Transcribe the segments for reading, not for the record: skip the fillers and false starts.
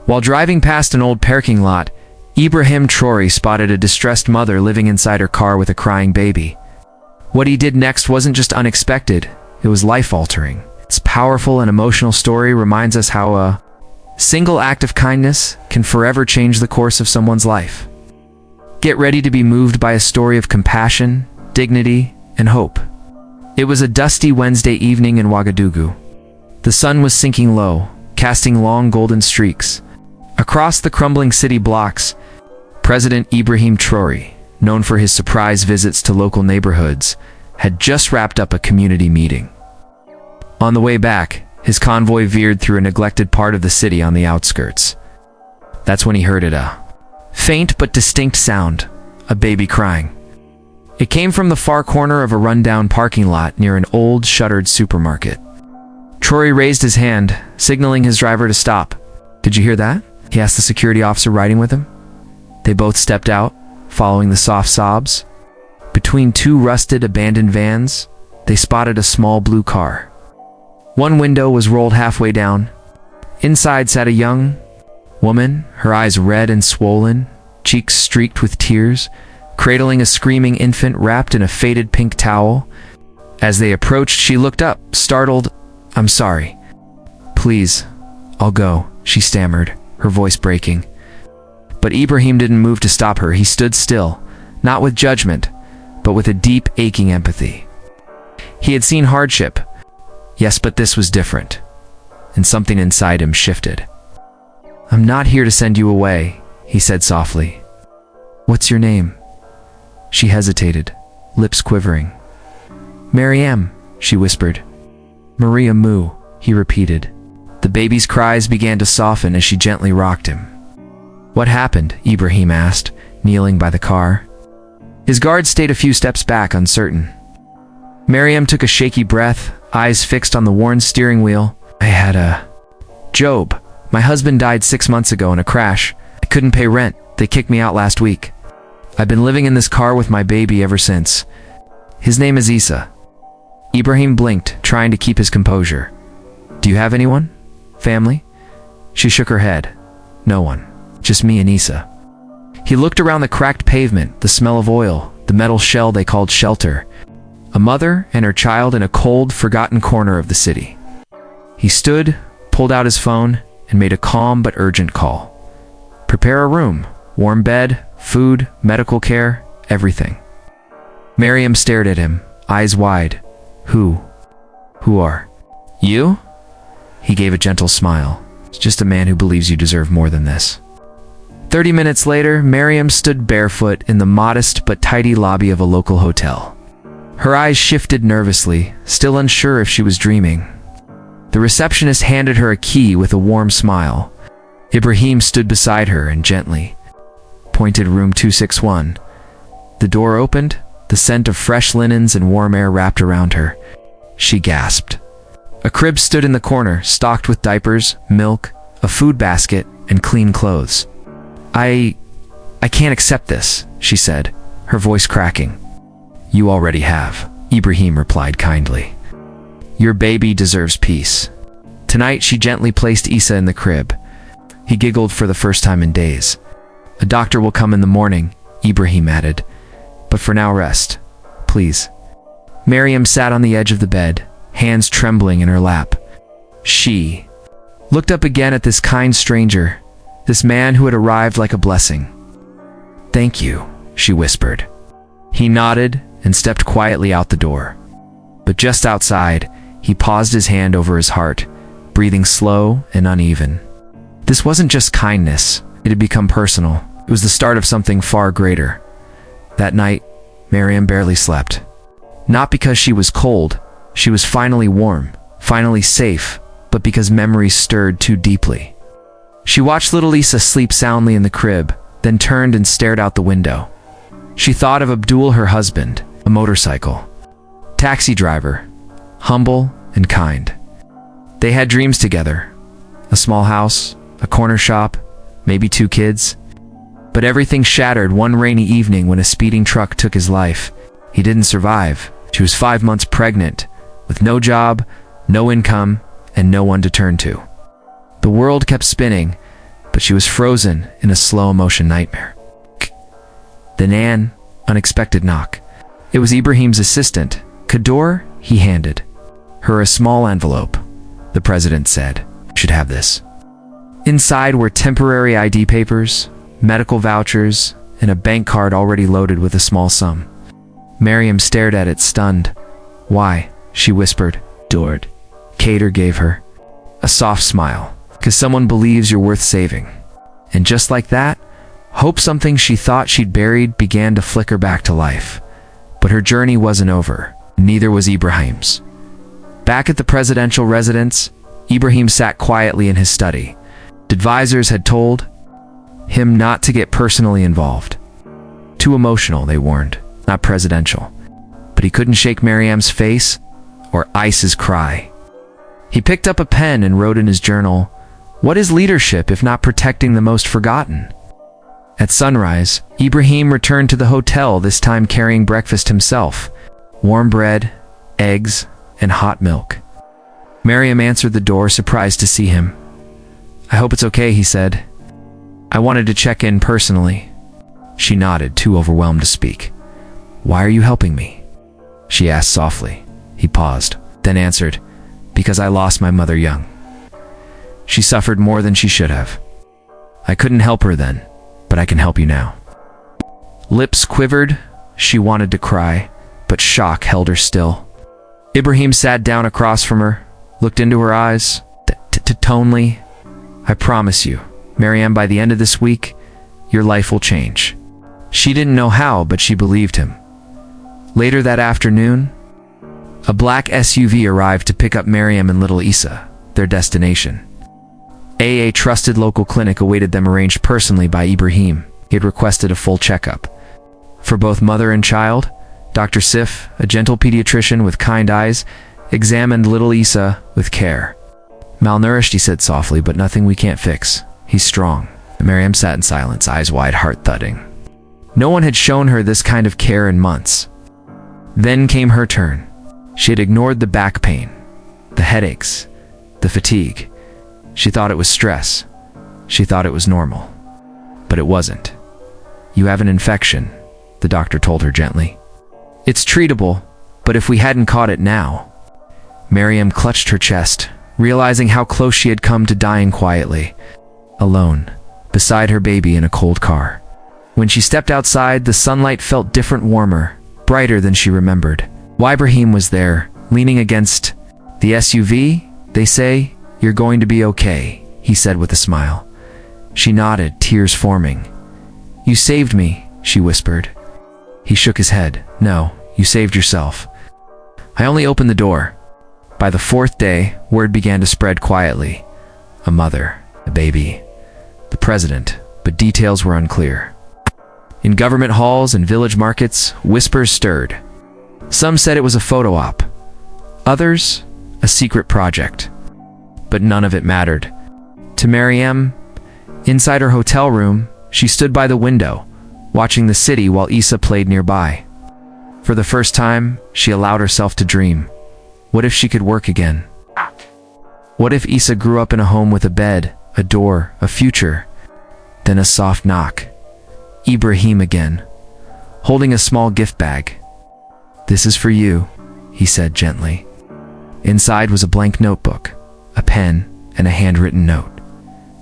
While driving past an old parking lot, Ibrahim Traoré spotted a distressed mother living inside her car with a crying baby. What he did next wasn't just unexpected, it was life-altering. Its powerful and emotional story reminds us how a single act of kindness can forever change the course of someone's life. Get ready to be moved by a story of compassion, dignity, and hope. It was a dusty Wednesday evening in Ouagadougou. The sun was sinking low, casting long golden streaks. Across the crumbling city blocks, President Ibrahim Traoré, known for his surprise visits to local neighborhoods, had just wrapped up a community meeting. On the way back, his convoy veered through a neglected part of the city on the outskirts. That's when he heard a faint but distinct sound, a baby crying. It came from the far corner of a rundown parking lot near an old, shuttered supermarket. Traoré raised his hand, signaling his driver to stop. "Did you hear that?" he asked the security officer riding with him. They both stepped out, following the soft sobs. Between two rusted, abandoned vans, they spotted a small blue car. One window was rolled halfway down. Inside sat a young woman, her eyes red and swollen, cheeks streaked with tears, cradling a screaming infant wrapped in a faded pink towel. As they approached, she looked up, startled. "I'm sorry. Please, I'll go," she stammered, her voice breaking. But Ibrahim didn't move to stop her. He stood still, not with judgment, but with a deep, aching empathy. He had seen hardship. Yes, but this was different, and something inside him shifted. "I'm not here to send you away," he said softly. "What's your name?" She hesitated, lips quivering. "Maryam," she whispered. "Maria Moo," he repeated. The baby's cries began to soften as she gently rocked him. "What happened?" Ibrahim asked, kneeling by the car. His guard stayed a few steps back, uncertain. Maryam took a shaky breath, eyes fixed on the worn steering wheel. "I had a job. My husband died 6 months ago in a crash. I couldn't pay rent. They kicked me out last week. I've been living in this car with my baby ever since. His name is Issa." Ibrahim blinked, trying to keep his composure. "Do you have anyone? Family?" She shook her head. "No one. Just me and Issa." He looked around the cracked pavement, the smell of oil, the metal shell they called shelter. A mother and her child in a cold, forgotten corner of the city. He stood, pulled out his phone, and made a calm but urgent call. "Prepare a room. Warm bed, food, medical care, everything." Maryam stared at him, eyes wide. Who are you?" He gave a gentle smile. "It's just a man who believes you deserve more than this." 30 minutes later, Maryam stood barefoot in the modest but tidy lobby of a local hotel. Her eyes shifted nervously, still unsure if she was dreaming. The receptionist handed her a key with a warm smile. Ibrahim stood beside her and gently pointed room 261. The door opened, the scent of fresh linens and warm air wrapped around her. She gasped. A crib stood in the corner, stocked with diapers, milk, a food basket, and clean clothes. I can't accept this," she said, her voice cracking. "You already have," Ibrahim replied kindly. "Your baby deserves peace." Tonight, she gently placed Issa in the crib. He giggled for the first time in days. "A doctor will come in the morning," Ibrahim added. "But for now, rest, please." Maryam sat on the edge of the bed, hands trembling in her lap. She looked up again at this kind stranger, this man who had arrived like a blessing. "Thank you," she whispered. He nodded and stepped quietly out the door. But just outside, he paused his hand over his heart, breathing slow and uneven. This wasn't just kindness, it had become personal. It was the start of something far greater. That night, Maryam barely slept. Not because she was cold, she was finally warm, finally safe, but because memories stirred too deeply. She watched little Issa sleep soundly in the crib, then turned and stared out the window. She thought of Abdul, her husband, a motorcycle taxi driver, humble and kind. They had dreams together, a small house, a corner shop, maybe 2 kids. But everything shattered one rainy evening when a speeding truck took his life. He didn't survive. She was 5 months pregnant, with no job, no income, and no one to turn to. The world kept spinning, but but she was frozen in a slow-motion nightmare. Then an unexpected knock. It was Ibrahim's assistant. Kador, he handed her a small envelope. The president said, "Should have this." Inside were temporary ID papers, medical vouchers, and a bank card already loaded with a small sum. Miriam stared at it, stunned. "Why?" she whispered. "Dord." Kader gave her a soft smile. "'Cause someone believes you're worth saving." And just like that, hope, something she thought she'd buried, began to flicker back to life. But her journey wasn't over. Neither was Ibrahim's. Back at the presidential residence, Ibrahim sat quietly in his study. Advisors had told him not to get personally involved. Too emotional, they warned, not presidential. But he couldn't shake Miriam's face or Ice's cry. He picked up a pen and wrote in his journal, "What is leadership if not protecting the most forgotten?" At sunrise, Ibrahim returned to the hotel, this time carrying breakfast himself. Warm bread, eggs, and hot milk. Miriam answered the door, surprised to see him. "I hope it's okay," he said. "I wanted to check in personally." She nodded, too overwhelmed to speak. "Why are you helping me?" she asked softly. He paused, then answered, "Because I lost my mother young. She suffered more than she should have. I couldn't help her then, but I can help you now." Lips quivered. She wanted to cry, but shock held her still. Ibrahim sat down across from her, looked into her eyes, tonely. "I promise you, Miriam, by the end of this week, your life will change." She didn't know how, but she believed him. Later that afternoon, a black SUV arrived to pick up Miriam and little Issa, their destination. A trusted local clinic awaited them, arranged personally by Ibrahim. He had requested a full checkup. For both mother and child, Dr. Sif, a gentle pediatrician with kind eyes, examined little Issa with care. "Malnourished," he said softly, "but nothing we can't fix. He's strong." Miriam sat in silence, eyes wide, heart thudding. No one had shown her this kind of care in months. Then came her turn. She had ignored the back pain, the headaches, the fatigue. She thought it was stress. She thought it was normal. But it wasn't. "You have an infection," the doctor told her gently. "It's treatable, but if we hadn't caught it now..." Miriam clutched her chest, realizing how close she had come to dying quietly, alone, beside her baby in a cold car. When she stepped outside, the sunlight felt different, warmer, brighter than she remembered. Ibrahim was there, leaning against the SUV. "They say you're going to be okay," he said with a smile. She nodded, tears forming. "You saved me," she whispered. He shook his head. "No, you saved yourself. I only opened the door." By the fourth day, word began to spread quietly. A mother, a baby, the president, but details were unclear. In government halls and village markets, whispers stirred. Some said it was a photo op. Others, a secret project. But none of it mattered. To Miriam, inside her hotel room, she stood by the window, watching the city while Issa played nearby. For the first time, she allowed herself to dream. What if she could work again? What if Issa grew up in a home with a bed, a door, a future? Then a soft knock. Ibrahim again, holding a small gift bag. "This is for you," he said gently. Inside was a blank notebook, a pen, and a handwritten note.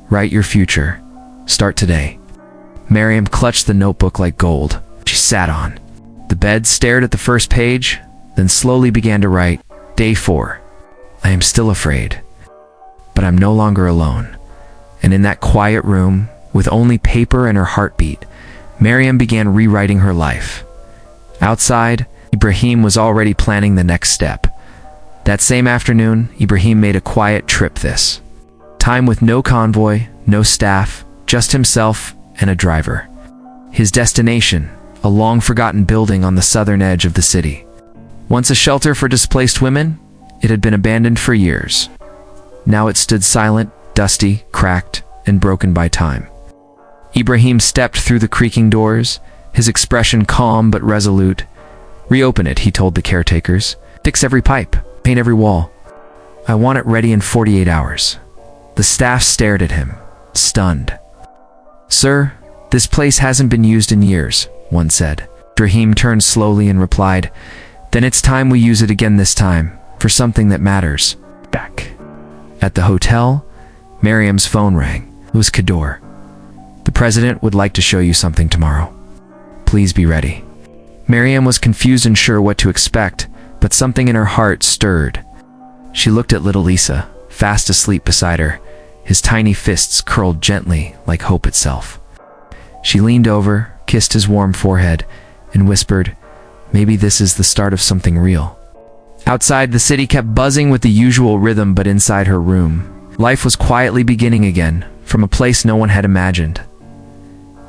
"Write your future. Start today." Miriam clutched the notebook like gold. She sat on the bed, stared at the first page, then slowly began to write. Day 4. "I am still afraid, but I'm no longer alone." And in that quiet room, with only paper and her heartbeat, Miriam began rewriting her life. Outside, Ibrahim was already planning the next step. That same afternoon, Ibrahim made a quiet trip this time with no convoy, no staff, just himself and a driver. His destination, a long-forgotten building on the southern edge of the city. Once a shelter for displaced women, it had been abandoned for years. Now it stood silent, dusty, cracked, and broken by time. Ibrahim stepped through the creaking doors, his expression calm but resolute. "Reopen it," he told the caretakers. "Fix every pipe, paint every wall. I want it ready in 48 hours. The staff stared at him, stunned. "Sir, this place hasn't been used in years," one said. Ibrahim turned slowly and replied, "Then it's time we use it again, this time, for something that matters." Back at the hotel, Miriam's phone rang. It was Kador. "The president would like to show you something tomorrow. Please be ready." Miriam was confused and unsure what to expect, but something in her heart stirred. She looked at little Isa, fast asleep beside her, his tiny fists curled gently like hope itself. She leaned over, kissed his warm forehead, and whispered, "Maybe this is the start of something real." Outside, the city kept buzzing with the usual rhythm, but inside her room, life was quietly beginning again, from a place no one had imagined.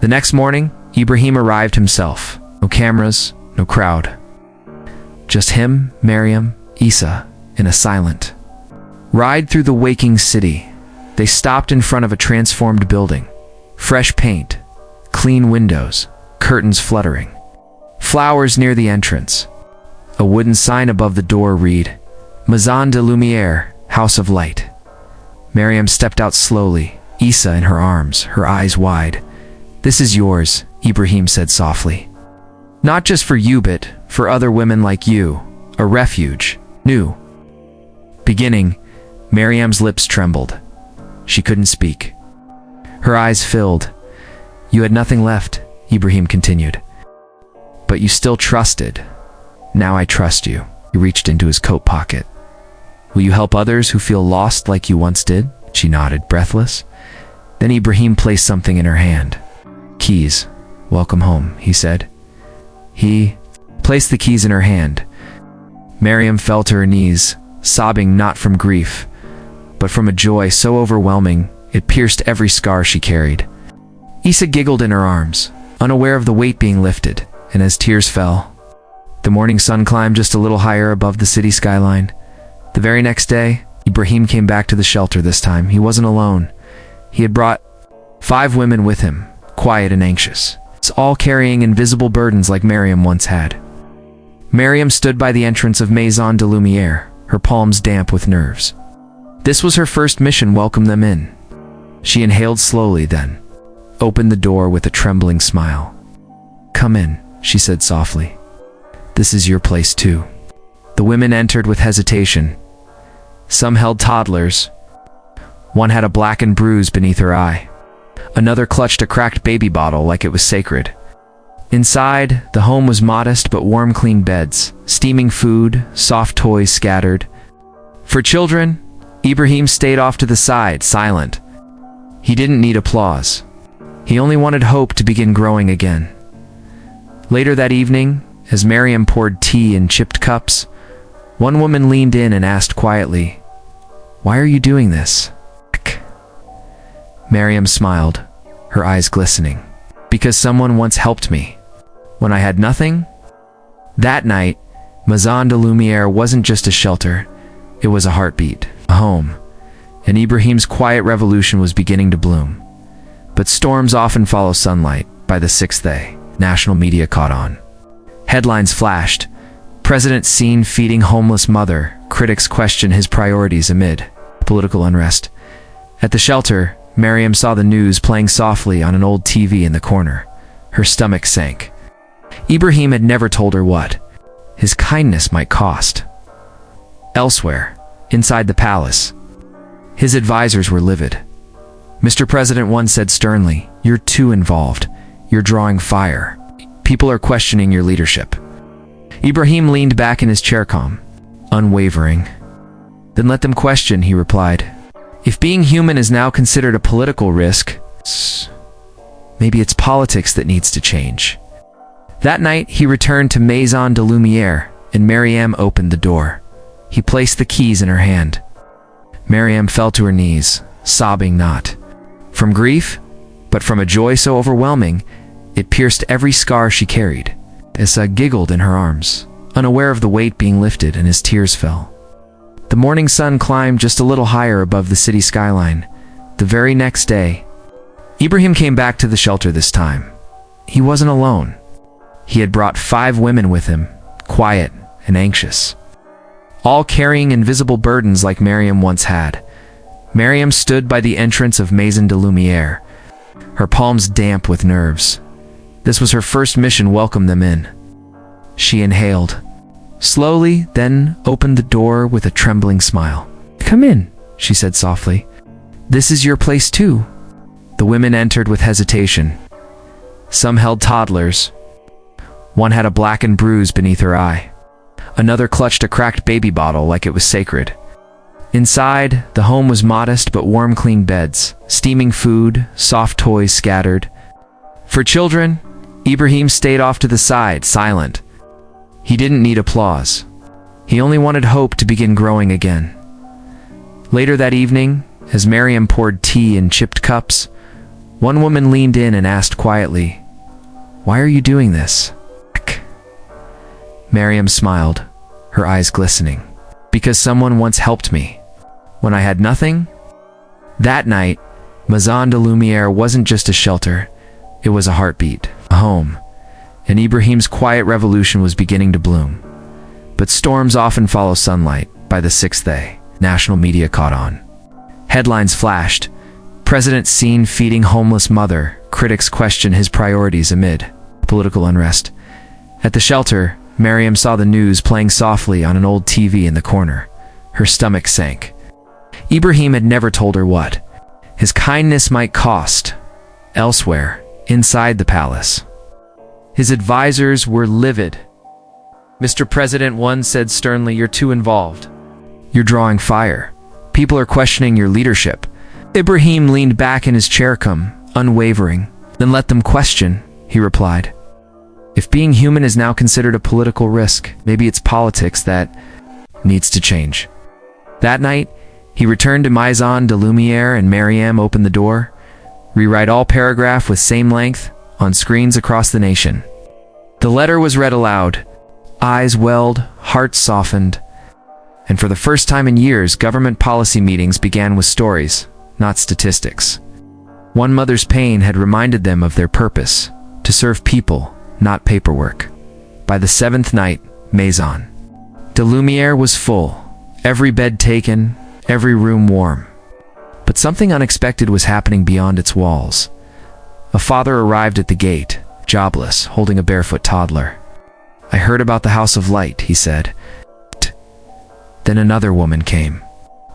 The next morning, Ibrahim arrived himself. No cameras, no crowd. Just him, Miriam, Isa, in a silent ride through the waking city. They stopped in front of a transformed building. Fresh paint, clean windows, curtains fluttering. Flowers near the entrance. A wooden sign above the door read, "Maison de Lumière, House of Light." Miriam stepped out slowly, Isa in her arms, her eyes wide. "This is yours," Ibrahim said softly. "Not just for you, but for other women like you. A refuge. New beginning." Miriam's lips trembled. She couldn't speak. Her eyes filled. "You had nothing left," Ibrahim continued. "But you still trusted. Now I trust you." He reached into his coat pocket. "Will you help others who feel lost like you once did?" She nodded, breathless. Then Ibrahim placed something in her hand. "Keys. Welcome home," he said. He placed the keys in her hand. Miriam fell to her knees, sobbing not from grief, but from a joy so overwhelming it pierced every scar she carried. Isa giggled in her arms, unaware of the weight being lifted, and as tears fell, the morning sun climbed just a little higher above the city skyline. The very next day, Ibrahim came back to the shelter. This time, he wasn't alone. He had brought 5 women with him, quiet and anxious, all carrying invisible burdens like Miriam once had. Miriam stood by the entrance of Maison de Lumière, her palms damp with nerves. This was her first mission. Welcome them in. She inhaled slowly, then opened the door with a trembling smile. "Come in," she said softly. "This is your place too." The women entered with hesitation. Some held toddlers. One had a blackened bruise beneath her eye. Another clutched a cracked baby bottle like it was sacred. Inside, the home was modest but warm, clean beds, steaming food, soft toys scattered. For children, Ibrahim stayed off to the side, silent. He didn't need applause. He only wanted hope to begin growing again. Later that evening, as Miriam poured tea in chipped cups, one woman leaned in and asked quietly, "Why are you doing this?" Miriam smiled, her eyes glistening. "Because someone once helped me, when I had nothing." That night, Maison de Lumière wasn't just a shelter, it was a heartbeat, a home, and Ibrahim's quiet revolution was beginning to bloom. But storms often follow sunlight. By the 6th day, national media caught on. Headlines flashed. President seen feeding homeless mother. Critics question his priorities amid political unrest. At the shelter, Miriam saw the news playing softly on an old TV in the corner. Her stomach sank. Ibrahim had never told her what his kindness might cost. Elsewhere, inside the palace, his advisors were livid. Mr. President once said sternly, "You're too involved. You're drawing fire. People are questioning your leadership." Ibrahim leaned back in his chair, calm, unwavering. "Then let them question," he replied. "If being human is now considered a political risk, maybe it's politics that needs to change." That night, he returned to Maison de Lumière, and Miriam opened the door. He placed the keys in her hand. Miriam fell to her knees, sobbing not from grief, but from a joy so overwhelming, it pierced every scar she carried. Isa giggled in her arms, unaware of the weight being lifted, and his tears fell. The morning sun climbed just a little higher above the city skyline. The very next day, Ibrahim came back to the shelter. This time, he wasn't alone. He had brought 5 women with him, quiet and anxious, all carrying invisible burdens like Miriam once had. Miriam stood by the entrance of Maison de Lumière, her palms damp with nerves. This was her first mission. Welcome them in. She inhaled slowly, then opened the door with a trembling smile. "Come in," she said softly. "This is your place too." The women entered with hesitation. Some held toddlers. One had a blackened bruise beneath her eye. Another clutched a cracked baby bottle like it was sacred. Inside, the home was modest but warm, clean beds, steaming food, soft toys scattered. For children, Ibrahim stayed off to the side, silent. He didn't need applause. He only wanted hope to begin growing again. Later that evening, as Miriam poured tea in chipped cups, one woman leaned in and asked quietly, "Why are you doing this?" Miriam smiled, her eyes glistening. "Because someone once helped me, when I had nothing." That night, Maison de Lumière wasn't just a shelter, it was a heartbeat, a home, and Ibrahim's quiet revolution was beginning to bloom. But storms often follow sunlight. By the sixth day, national media caught on. Headlines flashed. President seen feeding homeless mother. Critics question his priorities amid political unrest. At the shelter, Miriam saw the news playing softly on an old TV in the corner. Her stomach sank. Ibrahim had never told her what his kindness might cost. Elsewhere, inside the palace, his advisors were livid. "Mr. President," one said sternly, "you're too involved. You're drawing fire. People are questioning your leadership." Ibrahim leaned back in his chair, calm, unwavering. "Then let them question," he replied. "If being human is now considered a political risk, maybe it's politics that needs to change." That night, he returned to Maison de Lumière and Miriam opened the door. "Rewrite all paragraph with same length on screens across the nation." The letter was read aloud. Eyes welled, hearts softened. And for the first time in years, government policy meetings began with stories, not statistics. One mother's pain had reminded them of their purpose, to serve people, not paperwork. By the seventh night, Maison de Lumière was full, every bed taken, every room warm. But something unexpected was happening beyond its walls. A father arrived at the gate, jobless, holding a barefoot toddler. "I heard about the House of Light," he said. Then another woman came.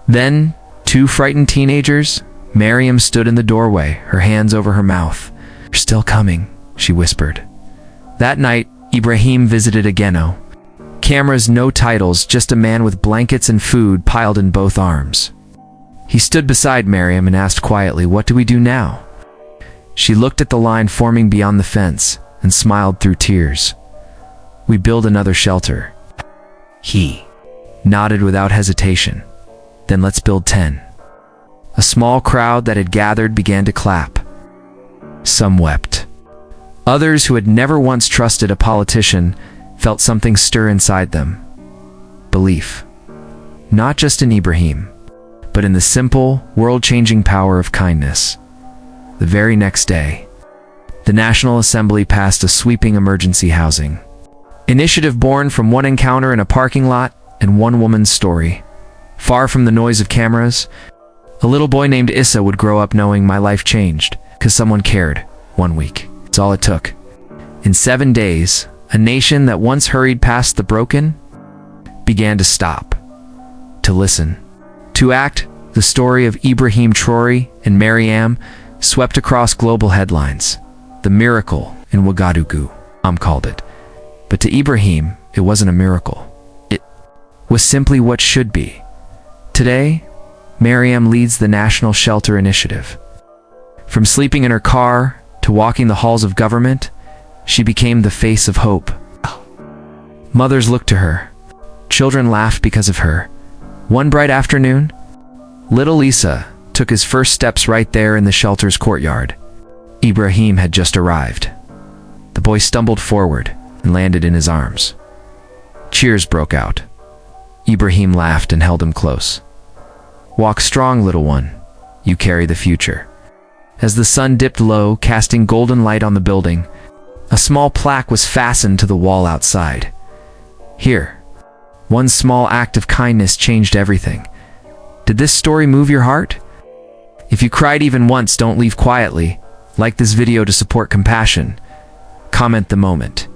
Then, two frightened teenagers. Miriam stood in the doorway, her hands over her mouth. "They're still coming," she whispered. That night, Ibrahim visited Ageno. Cameras, no titles, just a man with blankets and food piled in both arms. He stood beside Miriam and asked quietly, "What do we do now?" She looked at the line forming beyond the fence and smiled through tears. "We build another shelter." He nodded without hesitation. "Then let's build 10. A small crowd that had gathered began to clap. Some wept. Others who had never once trusted a politician felt something stir inside them. Belief. Not just in Ibrahim, but in the simple, world-changing power of kindness. The very next day, the National Assembly passed a sweeping emergency housing initiative born from one encounter in a parking lot and one woman's story. Far from the noise of cameras, a little boy named Issa would grow up knowing my life changed because someone cared. 1 week. It's all it took. In 7 days, a nation that once hurried past the broken began to stop, to listen, to act. The story of Ibrahim Traoré and Miriam swept across global headlines. The miracle in Ouagadougou, called it. But to Ibrahim, it wasn't a miracle. It was simply what should be. Today, Miriam leads the National Shelter Initiative. From sleeping in her car to walking the halls of government, she became the face of hope. Mothers looked to her. Children laughed because of her. One bright afternoon, little Issa took his first steps right there in the shelter's courtyard. Ibrahim had just arrived. The boy stumbled forward and landed in his arms. Cheers broke out. Ibrahim laughed and held him close. "Walk strong, little one. You carry the future." As the sun dipped low, casting golden light on the building, a small plaque was fastened to the wall outside. Here, one small act of kindness changed everything. Did this story move your heart? If you cried even once, don't leave quietly. Like this video to support compassion. Comment the moment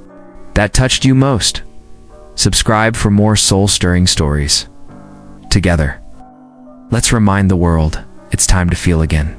that touched you most. Subscribe for more soul-stirring stories. Together, let's remind the world it's time to feel again.